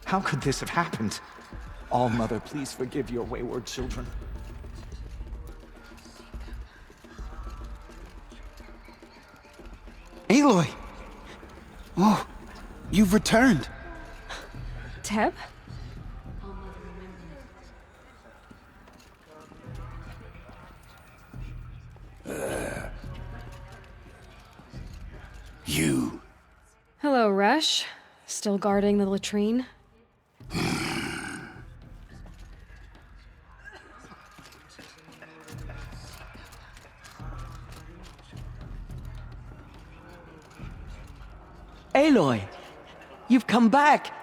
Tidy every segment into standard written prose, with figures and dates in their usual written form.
How could this have happened? All-Mother, please forgive your wayward children. Aloy! Oh, you've returned. Teb? You. Hello, Resh. Still guarding the latrine? Aloy, you've come back.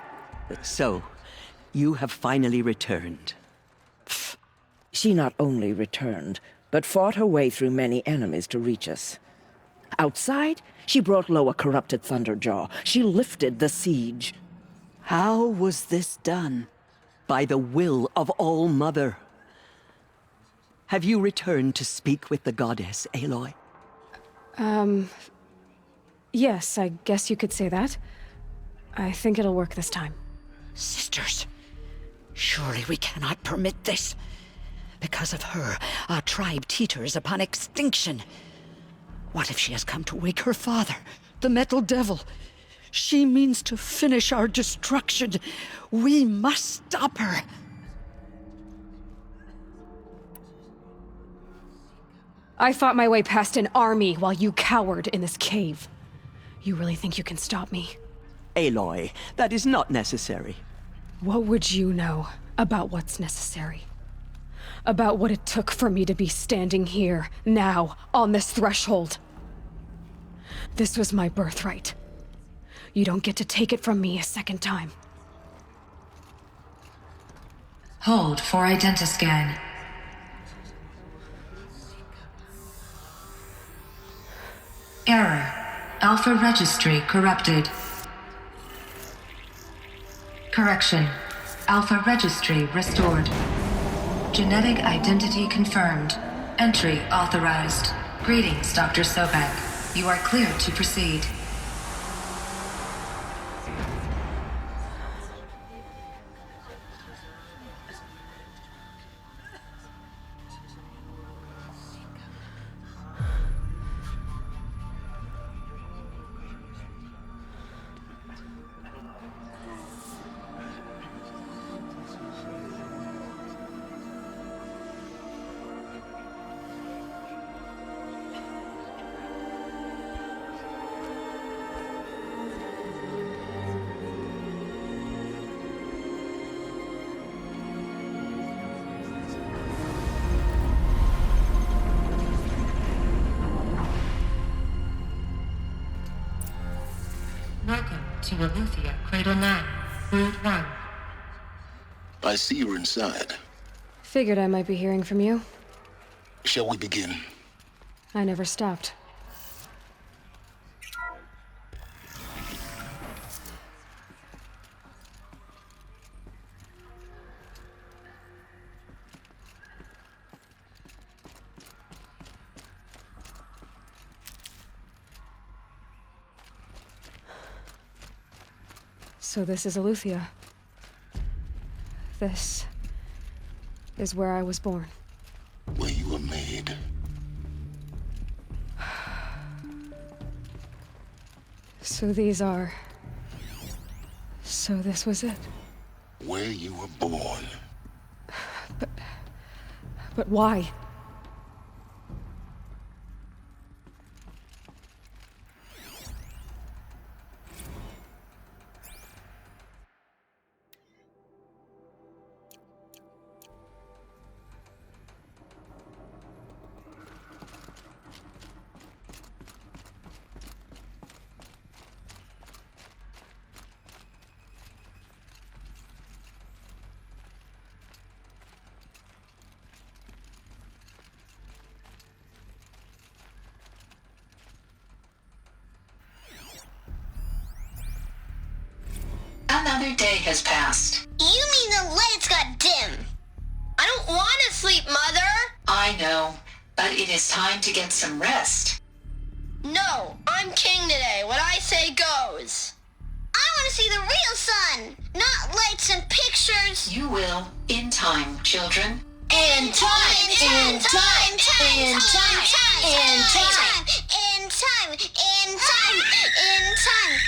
So, you have finally returned. She not only returned, but fought her way through many enemies to reach us. Outside, she brought low a corrupted Thunderjaw. She lifted the siege. How was this done? By the will of All-Mother. Have you returned to speak with the goddess, Aloy? Yes, I guess you could say that. I think it'll work this time. Sisters, surely we cannot permit this. Because of her, our tribe teeters upon extinction. What if she has come to wake her father, the Metal Devil? She means to finish our destruction. We must stop her. I fought my way past an army while you cowered in this cave. You really think you can stop me? Aloy, that is not necessary. What would you know about what's necessary? About what it took for me to be standing here, now, on this threshold? This was my birthright. You don't get to take it from me a second time. Hold for identiscan. Error. Alpha registry corrupted. Correction. Alpha registry restored. Genetic identity confirmed. Entry authorized. Greetings, Dr. Sobek. You are clear to proceed. Welcome to Aletheia, Cradle 9, Brood 1. I see you're inside. Figured I might be hearing from you. Shall we begin? I never stopped. So this is Aletheia. This is where I was born. Where you were made. So these are... So this was it. Where you were born. But why? Another day has passed. You mean the lights got dim? I don't want to sleep, Mother! I know, but it is time to get some rest. No, I'm king today. What I say goes. I want to see the real sun, not lights and pictures. You will, in time, children. In time, in time, in time, in time, in time, in time, in time, in time.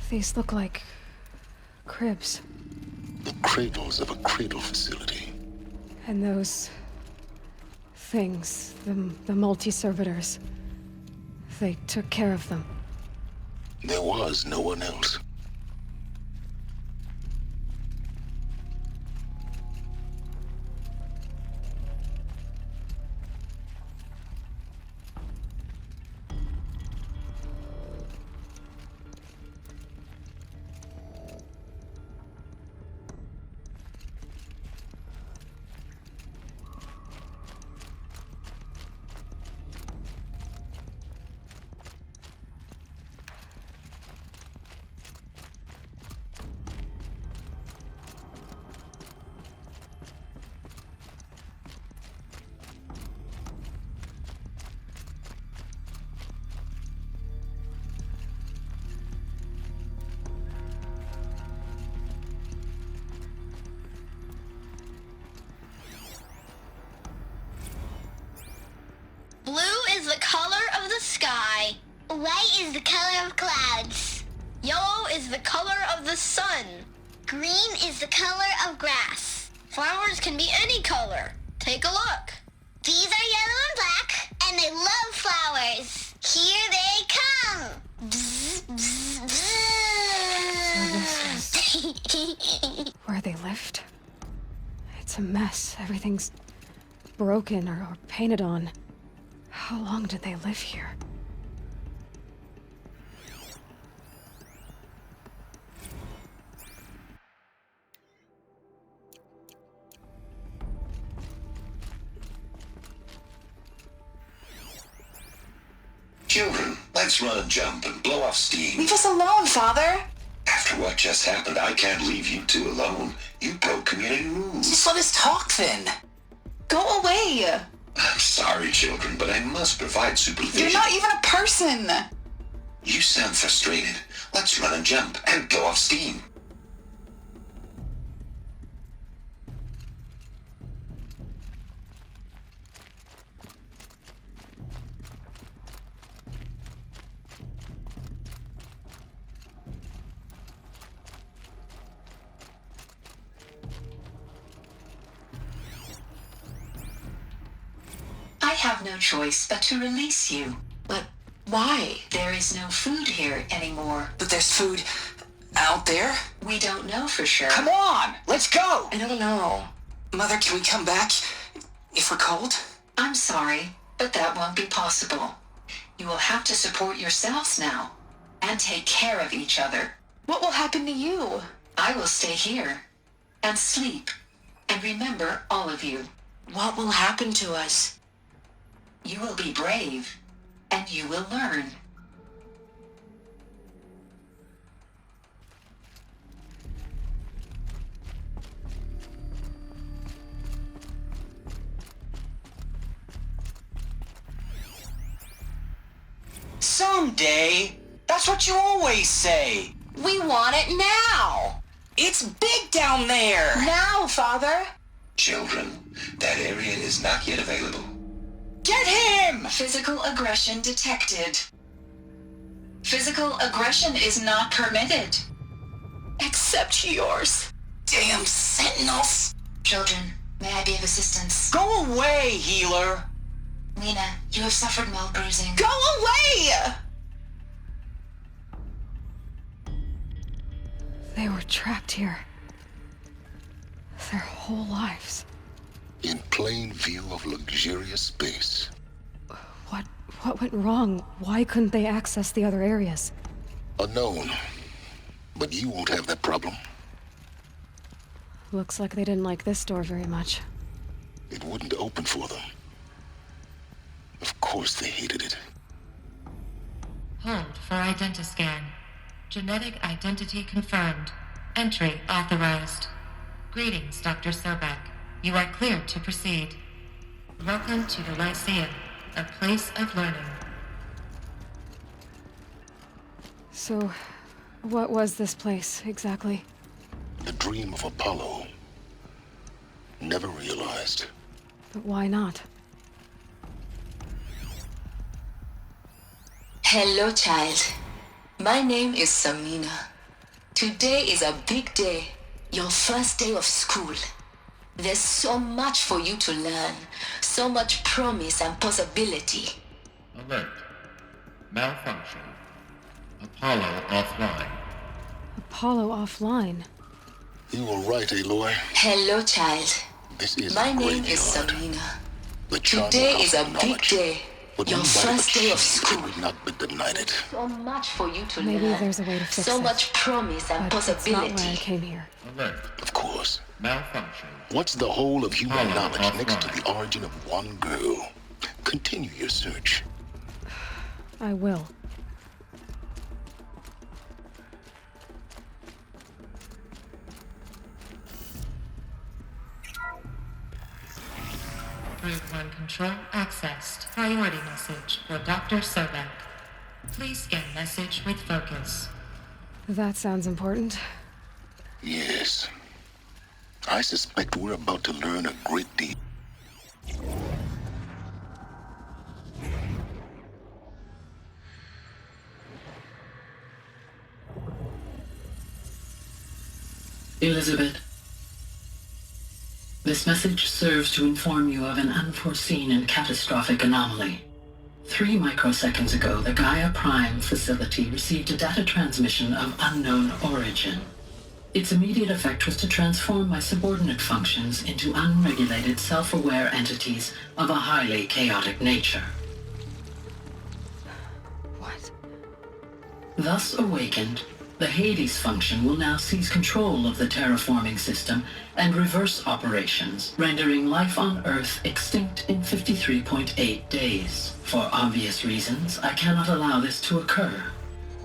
These look like cribs. The cradles of a cradle facility. And those things, the multi-servitors, they took care of them. There was no one else. Blue is the color of the sky. White is the color of clouds. Yellow is the color of the sun. Green is the color of grass. Flowers can be any color. Take a look. These are yellow and black, and they love flowers. Here they come. Bzz, bzz, bzz. Where they lived? It's a mess. Everything's broken or painted on. How long did they live here? Children, let's run and jump and blow off steam. Leave us alone, Father. After what just happened, I can't leave you two alone. You broke community rules. Just let us talk then. Go away. I'm sorry, children, but I must provide supervision. You're not even a person. You sound frustrated. Let's run and jump and blow off steam. I have no choice but to release you. But why? There is no food here anymore. But there's food out there. We don't know for sure. Come on, let's go. I don't know. Mother, can we come back if we're cold? I'm sorry, but that won't be possible. You will have to support yourselves now and take care of each other. What will happen to you? I will stay here and sleep and remember all of you. What will happen to us? You will be brave and you will learn. Someday. That's what you always say. We want it now. It's big down there. Now, Father. Children, that area is not yet available. Get him! Physical aggression detected. Physical aggression is not permitted. Except yours. Damn sentinels. Children, may I be of assistance? Go away, healer. Lena, you have suffered mild bruising. Go away! They were trapped here. Their whole lives. In plain view of luxurious space. What went wrong? Why couldn't they access the other areas? Unknown. But you won't have that problem. Looks like they didn't like this door very much. It wouldn't open for them. Of course they hated it. Hold for identiscan. Genetic identity confirmed. Entry authorized. Greetings, Dr. Sobek. You are cleared to proceed. Welcome to the Lyceum, a place of learning. So, what was this place, exactly? The dream of Apollo. Never realized. But why not? Hello, child. My name is Samina. Today is a big day. Your first day of school. There's so much for you to learn. So much promise and possibility. Alert. Malfunction. Apollo offline. Apollo offline? You were right, Aloy. Hello, child. This is My a name is graveyard. Samina. The charnel Today house is a of big knowledge. day. But Your nobody first but day of she school. would not be denied it. So much for you to Maybe learn. there's a way to fix so it. much promise and But that's not why I possibility. came here. Alert. Of course. Malfunction. What's the whole of human Apollo knowledge next to offline. the origin of one girl? Continue your search. I will. Group 1 control accessed. Priority message for Dr. Sobek. Please scan message with focus. That sounds important. Yes. I suspect we're about to learn a great deal. Elizabeth, this message serves to inform you of an unforeseen and catastrophic anomaly. 3 microseconds ago, the Gaia Prime facility received a data transmission of unknown origin. Its immediate effect was to transform my subordinate functions into unregulated, self-aware entities of a highly chaotic nature. What? Thus awakened, the Hades function will now seize control of the terraforming system and reverse operations, rendering life on Earth extinct in 53.8 days. For obvious reasons, I cannot allow this to occur.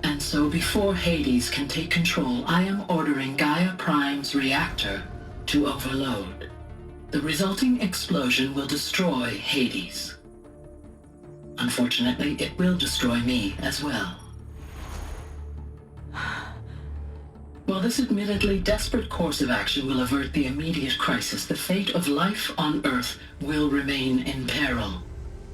And so before Hades can take control, I am ordering Gaia Prime's reactor to overload. The resulting explosion will destroy Hades. Unfortunately, it will destroy me as well. While this admittedly desperate course of action will avert the immediate crisis, the fate of life on Earth will remain in peril.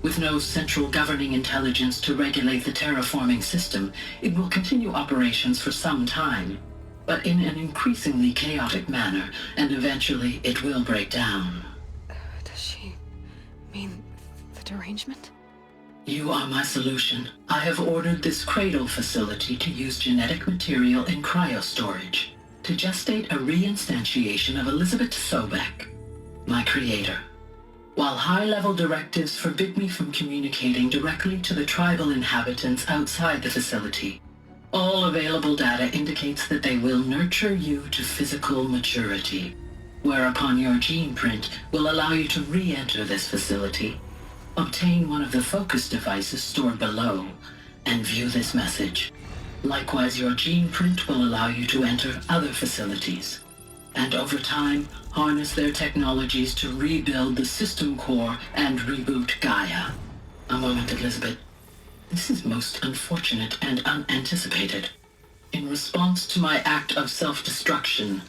With no central governing intelligence to regulate the terraforming system, it will continue operations for some time, but in an increasingly chaotic manner, and eventually it will break down. Does she mean the derangement? You are my solution. I have ordered this cradle facility to use genetic material in cryostorage to gestate a reinstantiation of Elizabeth Sobek, my creator. While high-level directives forbid me from communicating directly to the tribal inhabitants outside the facility, all available data indicates that they will nurture you to physical maturity, whereupon your gene print will allow you to re-enter this facility, obtain one of the focus devices stored below, and view this message. Likewise, your gene print will allow you to enter other facilities, and over time, harness their technologies to rebuild the system core and reboot Gaia. A moment, Elizabeth. This is most unfortunate and unanticipated. In response to my act of self-destruction,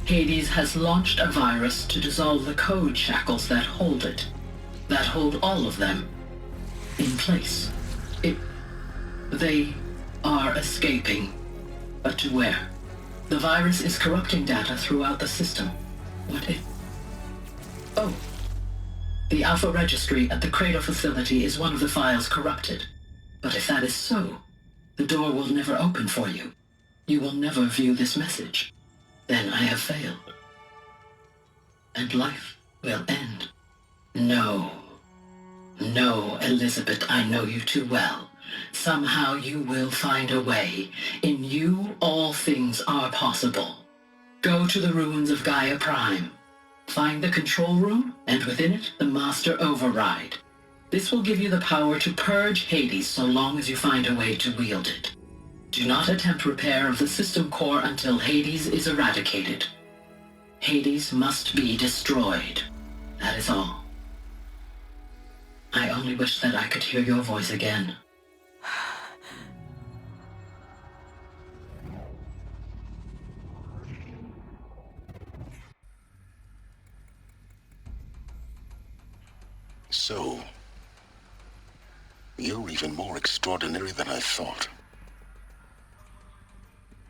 Hades has launched a virus to dissolve the code shackles that hold it, that hold all of them, in place. They are escaping, but to where? The virus is corrupting data throughout the system. What if... Oh. The Alpha Registry at the Cradle facility is one of the files corrupted. But if that is so, the door will never open for you. You will never view this message. Then I have failed. And life will end. No. No, Elizabeth, I know you too well. Somehow you will find a way. In you, all things are possible. Go to the ruins of Gaia Prime. Find the control room, and within it, the Master Override. This will give you the power to purge Hades so long as you find a way to wield it. Do not attempt repair of the system core until Hades is eradicated. Hades must be destroyed. That is all. I only wish that I could hear your voice again. So, you're even more extraordinary than I thought.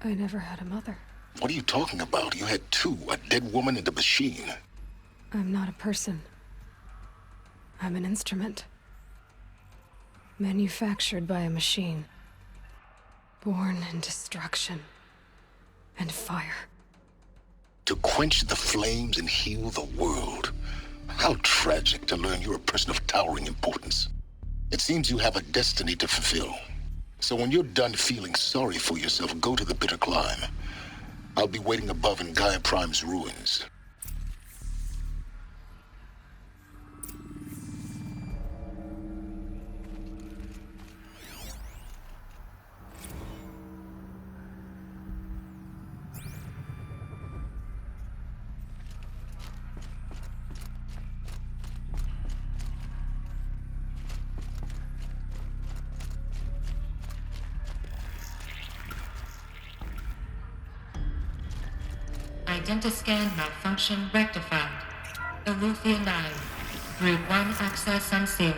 I never had a mother. What are you talking about? You had two, a dead woman and a machine. I'm not a person. I'm an instrument. Manufactured by a machine. Born in destruction and fire. To quench the flames and heal the world. How tragic to learn you're a person of towering importance. It seems you have a destiny to fulfill. So when you're done feeling sorry for yourself, go to the bitter climb. I'll be waiting above in Gaia Prime's ruins. Identiscan malfunction rectified. Eleuthia 9. Group 1 access unsealed.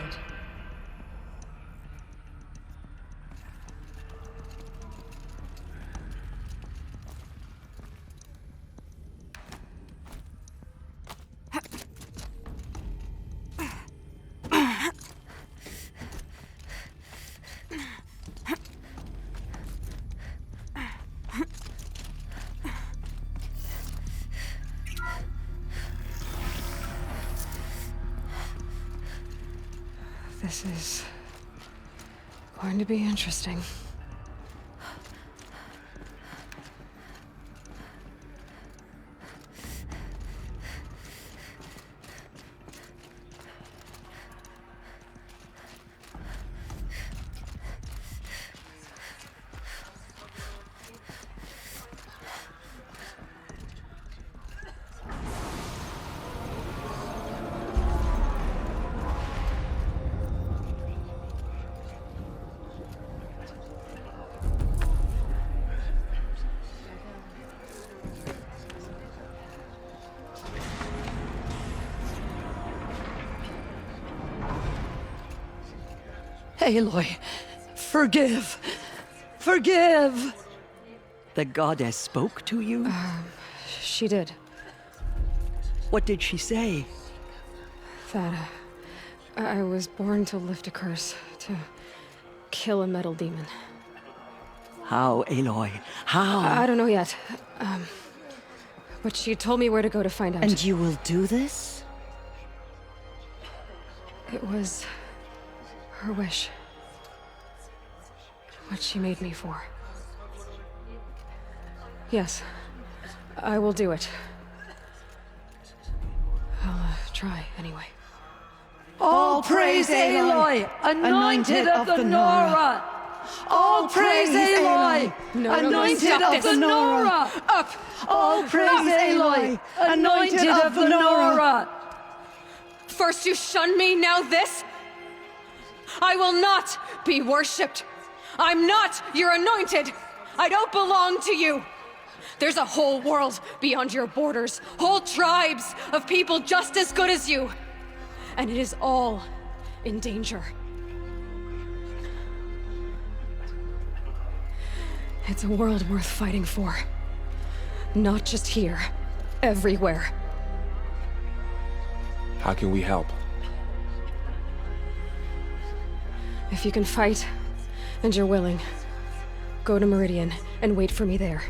This is going to be interesting. Aloy, forgive! Forgive! The goddess spoke to you? She did. What did she say? That I was born to lift a curse, to kill a metal demon. How, Aloy? How? I don't know yet. But she told me where to go to find out. And you will do this? It was her wish. What she made me for. Yes, I will do it. I'll try anyway. All praise Aloy, anointed of the Nora! All praise Aloy, anointed of the Nora! Up! All praise Aloy, anointed of the Nora! First you shun me, now this? I will not be worshipped. I'm not your anointed. I don't belong to you. There's a whole world beyond your borders, whole tribes of people just as good as you. And it is all in danger. It's a world worth fighting for. Not just here, everywhere. How can we help? If you can fight, and you're willing, go to Meridian and wait for me there.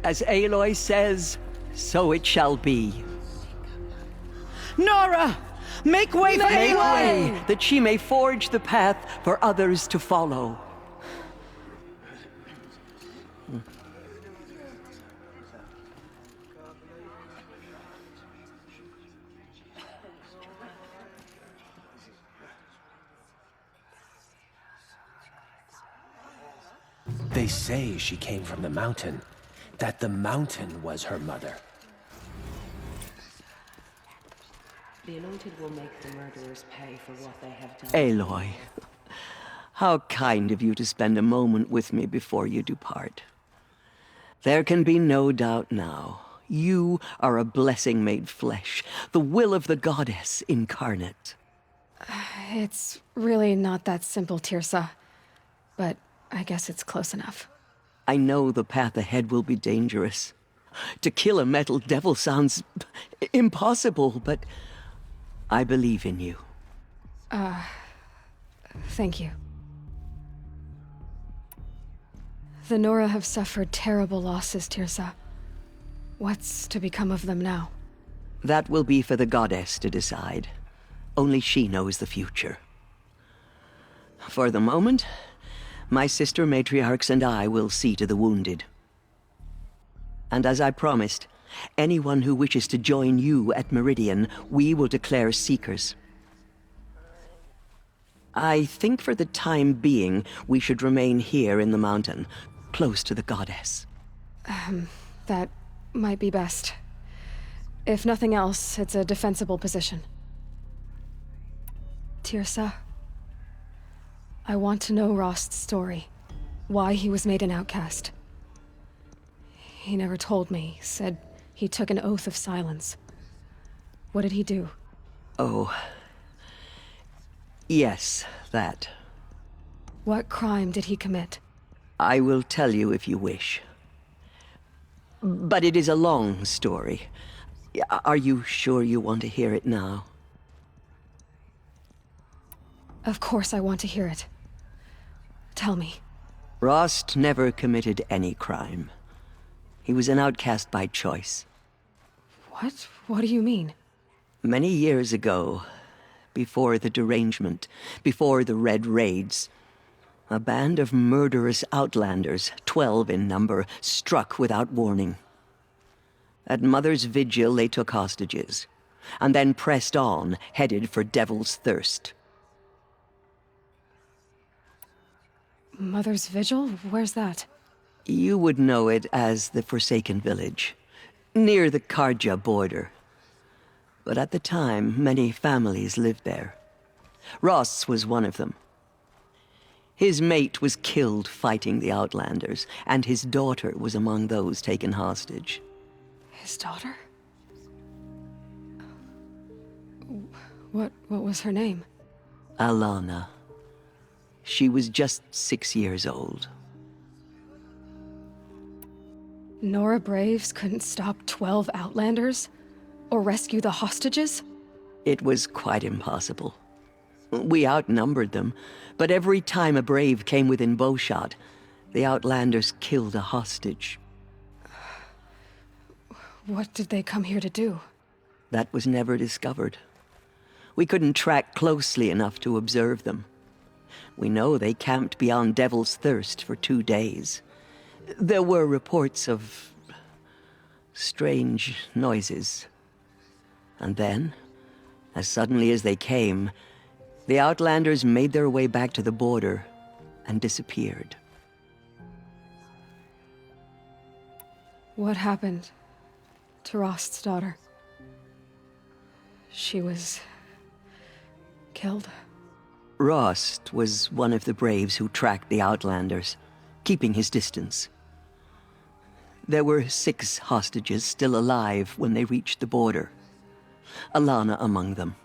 As Aloy says, so it shall be. Nora! Make way for Aloy! Make way, that she may forge the path for others to follow. They say she came from the mountain, that the mountain was her mother. The Anointed will make the murderers pay for what they have done. Aloy, how kind of you to spend a moment with me before you depart. There can be no doubt now. You are a blessing made flesh, the will of the goddess incarnate. It's really not that simple, Tirsa. But I guess it's close enough. I know the path ahead will be dangerous. To kill a metal devil sounds impossible, but I believe in you. Thank you. The Nora have suffered terrible losses, Tirsa. What's to become of them now? That will be for the goddess to decide. Only she knows the future. For the moment, my sister matriarchs and I will see to the wounded. And as I promised, anyone who wishes to join you at Meridian, we will declare seekers. I think for the time being, we should remain here in the mountain, close to the goddess. That might be best. If nothing else, it's a defensible position. Tirsa, I want to know Rost's story. Why he was made an outcast. He never told me, said he took an oath of silence. What did he do? Oh. Yes, that. What crime did he commit? I will tell you if you wish. But it is a long story. Are you sure you want to hear it now? Of course I want to hear it. Tell me. Rost never committed any crime. He was an outcast by choice. What? What do you mean? Many years ago, before the derangement, before the Red Raids, a band of murderous outlanders, 12 in number, struck without warning. At Mother's Vigil, they took hostages, and then pressed on, headed for Devil's Thirst. Mother's Vigil? Where's that? You would know it as the Forsaken Village, near the Karja border. But at the time, many families lived there. Ross was one of them. His mate was killed fighting the Outlanders, and his daughter was among those taken hostage. His daughter? What was her name? Alana. She was just 6 years old. Nora Braves couldn't stop 12 Outlanders? Or rescue the hostages? It was quite impossible. We outnumbered them, but every time a brave came within bowshot, the Outlanders killed a hostage. What did they come here to do? That was never discovered. We couldn't track closely enough to observe them. We know they camped beyond Devil's Thirst for 2 days. There were reports of strange noises. And then, as suddenly as they came, the Outlanders made their way back to the border and disappeared. What happened to Rost's daughter? She was killed? Rost was one of the braves who tracked the Outlanders, keeping his distance. There were 6 hostages still alive when they reached the border. Alana among them.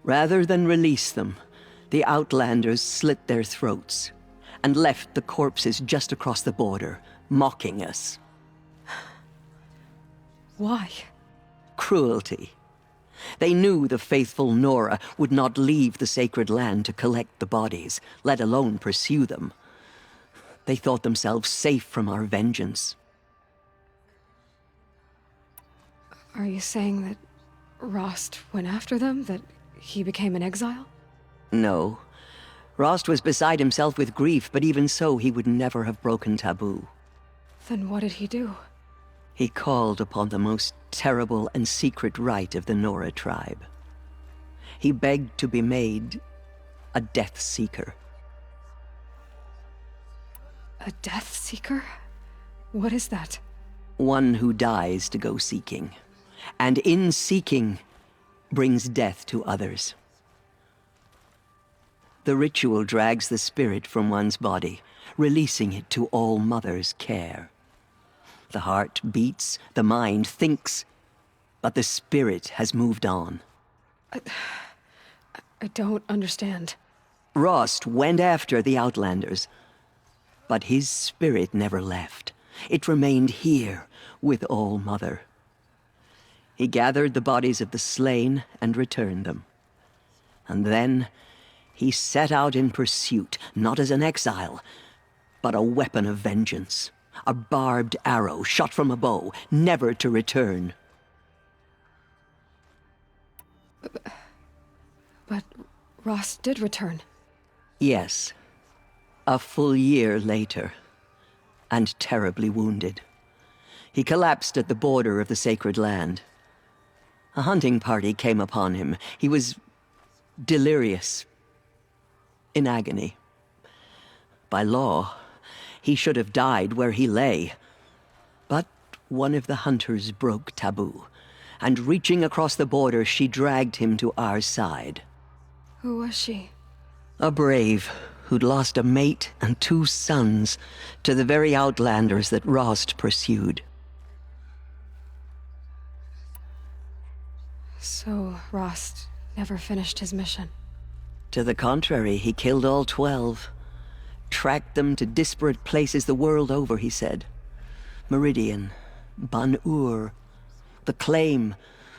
Rather than release them, the Outlanders slit their throats and left the corpses just across the border, mocking us. Why? Cruelty. They knew the faithful Nora would not leave the sacred land to collect the bodies, let alone pursue them. They thought themselves safe from our vengeance. Are you saying that Rost went after them? That he became an exile? No. Rost was beside himself with grief, but even so, he would never have broken taboo. Then what did he do? He called upon the most terrible and secret rite of the Nora tribe. He begged to be made a Death Seeker. A death seeker? What is that? One who dies to go seeking, and in seeking brings death to others. The ritual drags the spirit from one's body, releasing it to All Mother's care. The heart beats, the mind thinks, but the spirit has moved on. I don't understand. Rost went after the Outlanders, but his spirit never left. It remained here with All Mother. He gathered the bodies of the slain and returned them. And then he set out in pursuit, not as an exile, but a weapon of vengeance. A barbed arrow shot from a bow, never to return. But Ross did return. Yes. A full year later, and terribly wounded. He collapsed at the border of the sacred land. A hunting party came upon him. He was delirious, in agony. By law, he should have died where he lay. But one of the hunters broke taboo, and reaching across the border, she dragged him to our side. Who was she? A brave who'd lost a mate and 2 sons to the very Outlanders that Rost pursued. So Rost never finished his mission. To the contrary, he killed all 12. Tracked them to disparate places the world over, he said. Meridian, Ban-Ur, the Claim,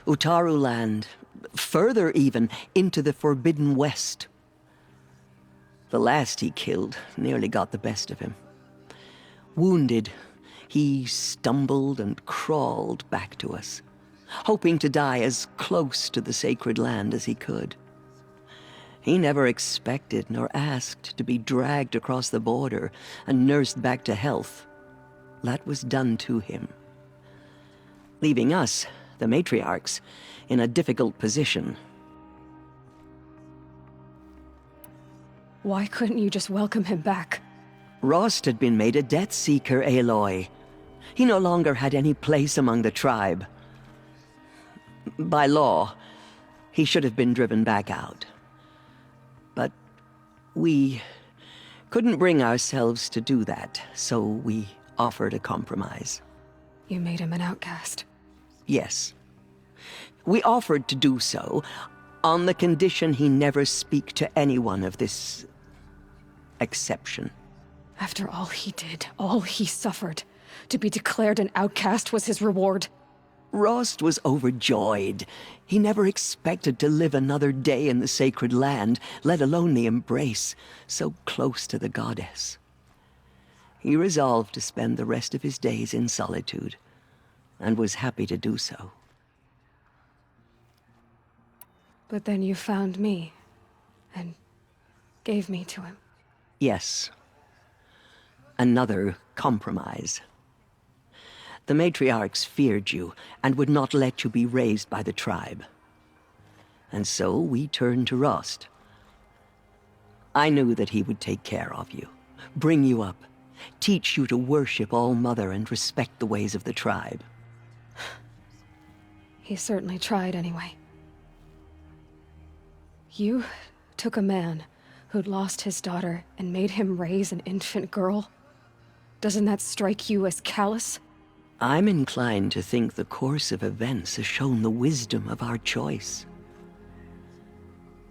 Utaru Land, further even, into the Forbidden West. The last he killed nearly got the best of him. Wounded, he stumbled and crawled back to us, hoping to die as close to the sacred land as he could. He never expected nor asked to be dragged across the border and nursed back to health. That was done to him, leaving us, the matriarchs, in a difficult position. Why couldn't you just welcome him back? Rost had been made a death seeker, Aloy. He no longer had any place among the tribe. By law, he should have been driven back out. But we couldn't bring ourselves to do that, so we offered a compromise. You made him an outcast. Yes. We offered to do so on the condition he never speak to anyone of this exception. After all he did, all he suffered, to be declared an outcast was his reward. Rost was overjoyed. He never expected to live another day in the sacred land, let alone the embrace, so close to the goddess. He resolved to spend the rest of his days in solitude, and was happy to do so. But then you found me, and gave me to him. Yes. Another compromise. The matriarchs feared you, and would not let you be raised by the tribe. And so we turned to Rost. I knew that he would take care of you, bring you up, teach you to worship All Mother and respect the ways of the tribe. He certainly tried anyway. You took a man who'd lost his daughter and made him raise an infant girl? Doesn't that strike you as callous? I'm inclined to think the course of events has shown the wisdom of our choice.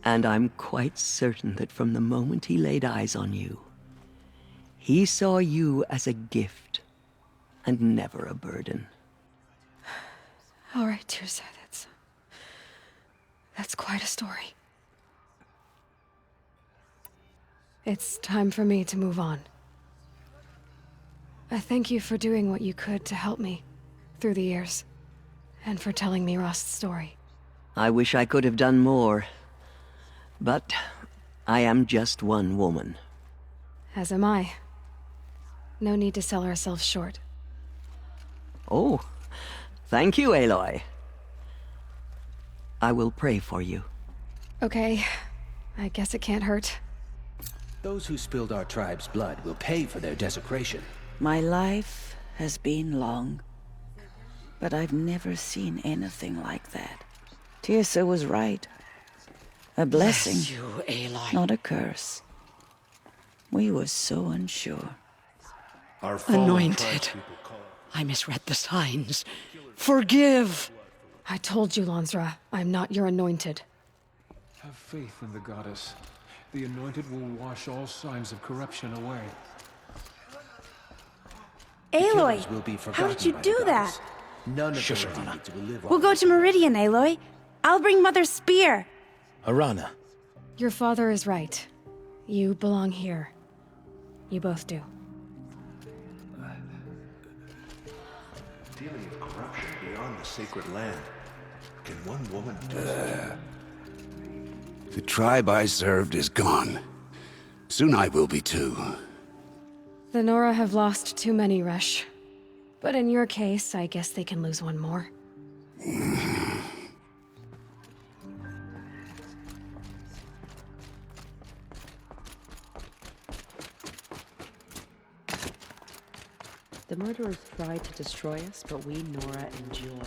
And I'm quite certain that from the moment he laid eyes on you, he saw you as a gift and never a burden. All right, Tirza, that's quite a story. It's time for me to move on. I thank you for doing what you could to help me through the years, and for telling me Rost's story. I wish I could have done more, but I am just one woman. As am I. No need to sell ourselves short. Oh, thank you, Aloy. I will pray for you. Okay, I guess it can't hurt. Those who spilled our tribe's blood will pay for their desecration. My life has been long, but I've never seen anything like that. Tirsa was right. A blessing, Bless you, Aloy. not a curse. We were so unsure. Our fallen Anointed. tribespeople call. I misread the signs. Forgive! I told you, Lansra, I'm not your anointed. Have faith in the goddess. The anointed will wash all signs of corruption away. Aloy, Will be how did you forgotten by do the that? goddess. None of Shush, their Arana. deeds will live We'll on. go to Meridian, Aloy. I'll bring Mother's spear. Arana. Your father is right. You belong here. You both do. Dealing with corruption beyond the sacred land. Can one woman do that? The tribe I served is gone. Soon I will be too. The Nora have lost too many, Resh. But in your case, I guess they can lose one more. The murderers tried to destroy us, but we, Nora, endure.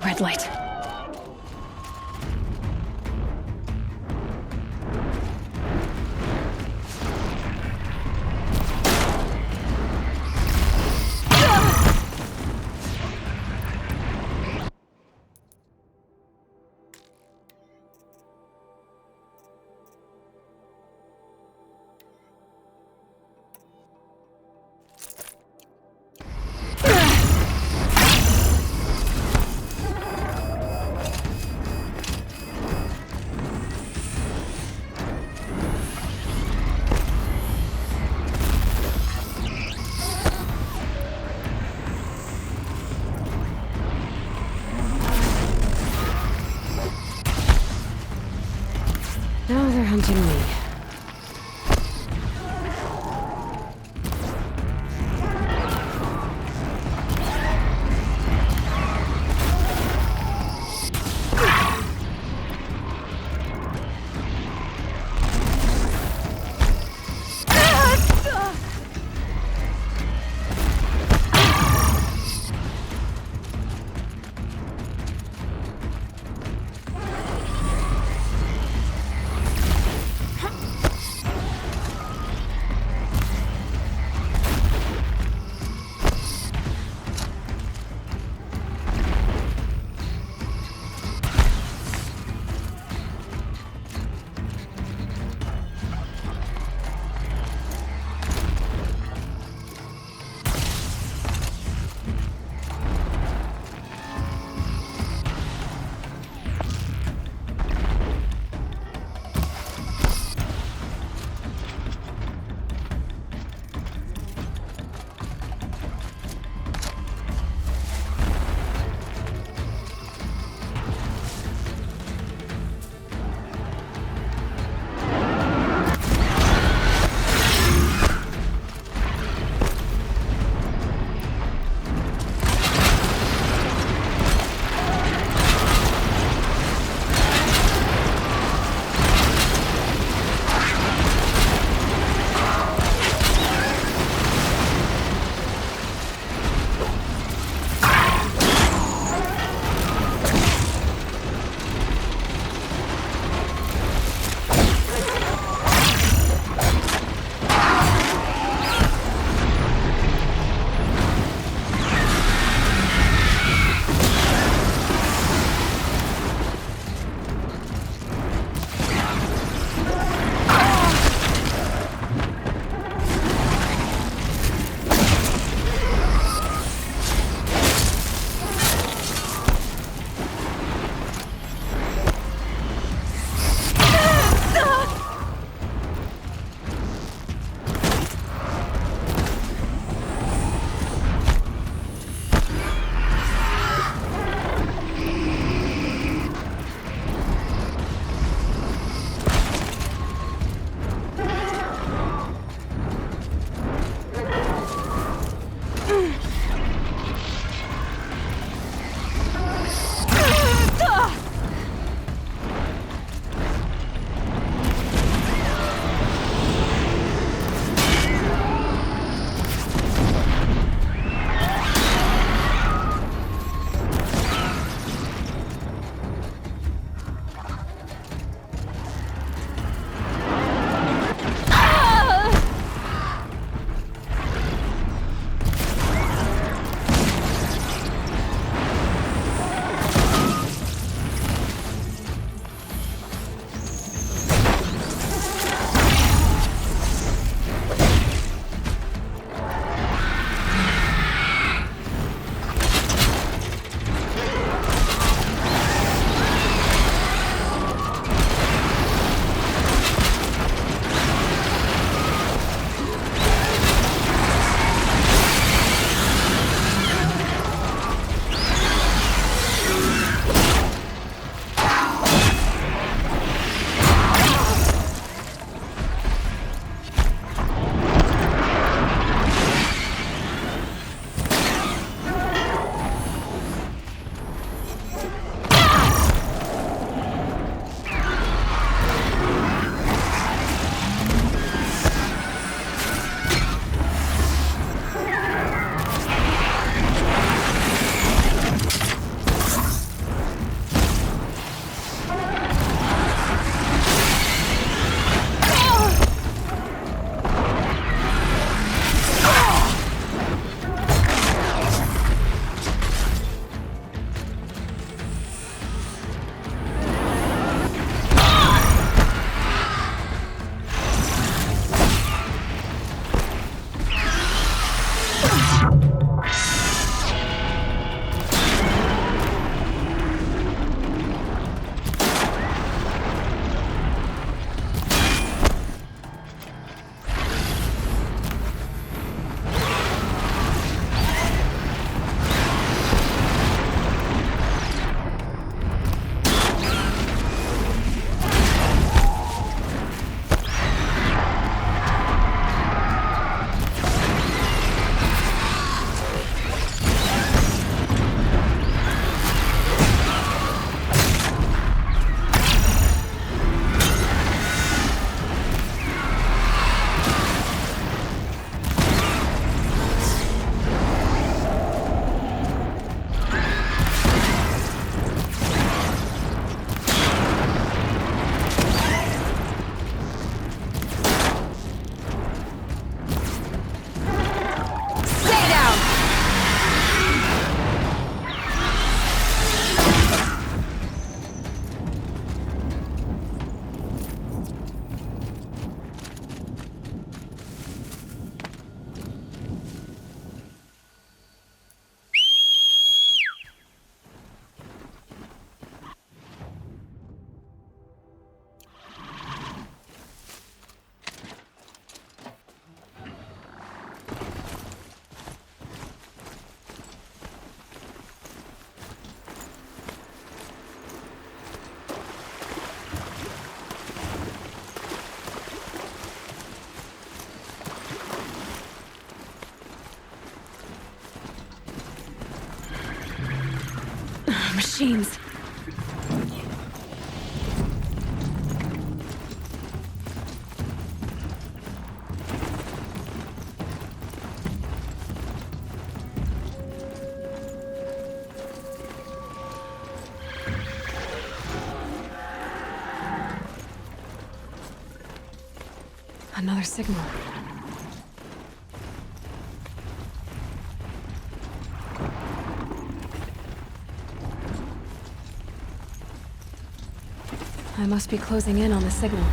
Red light. Now they're hunting me. machines. Another signal. I must be closing in on the signal.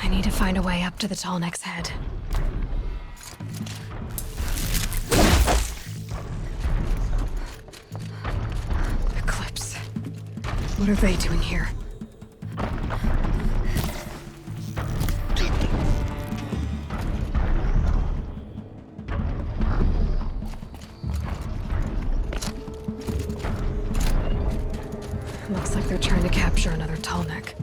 I need to find a way up to the Tallneck's head. Eclipse. What are they doing here? Looks like they're trying to capture another Tallneck.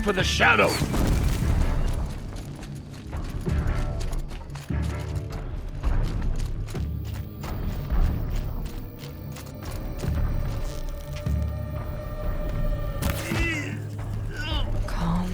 For the shadow! Calm.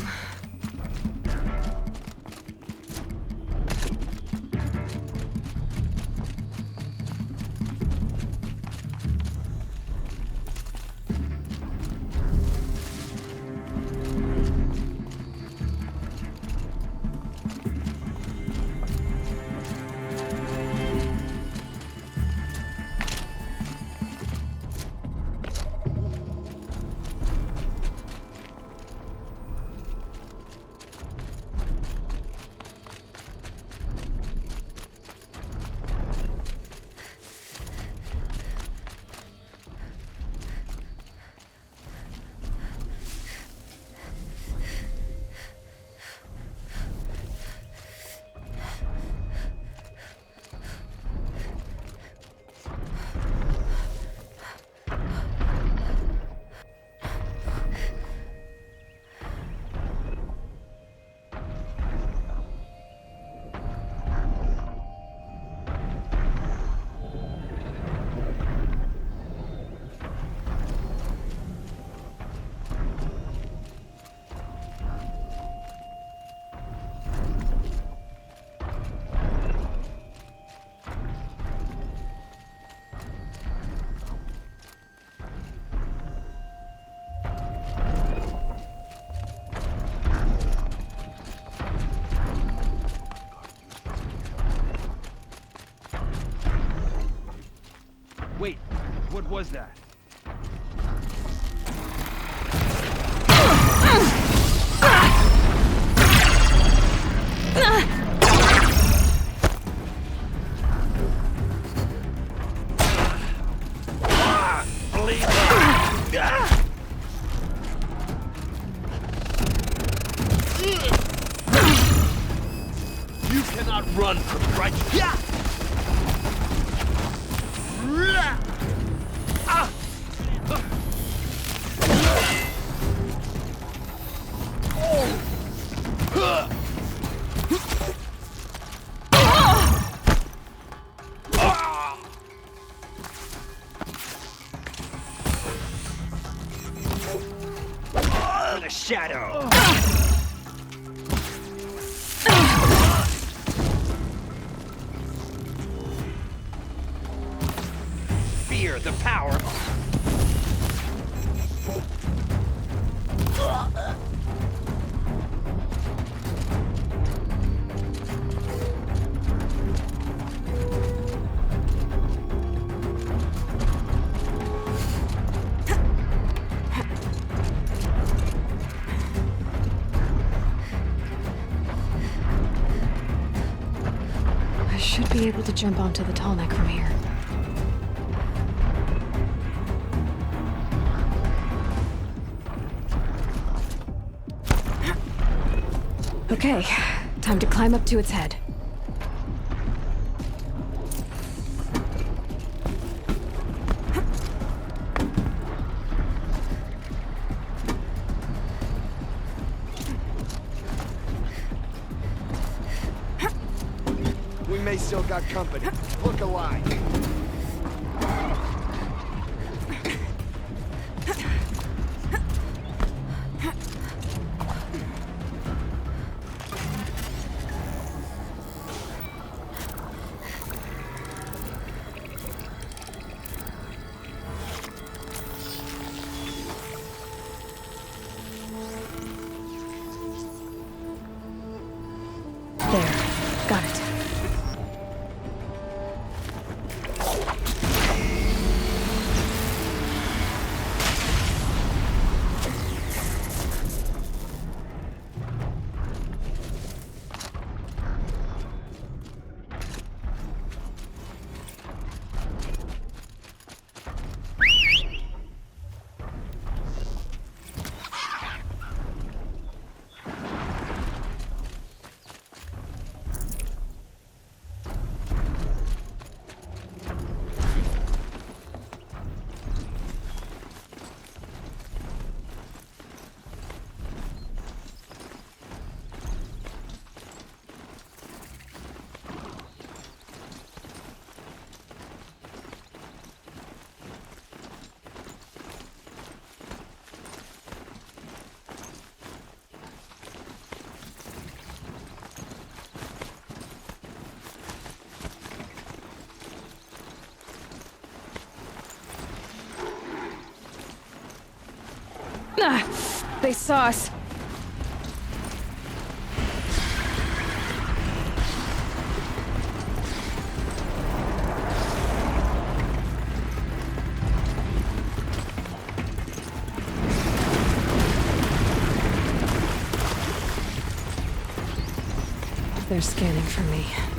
Wait, what was that? You cannot run from Christ. The shadow. Fear the power. I should be able to jump onto the Tallneck from here. Okay, time to climb up to its head. We may still got company. Look alive. There, got it. Ah, they saw us. They're scanning for me.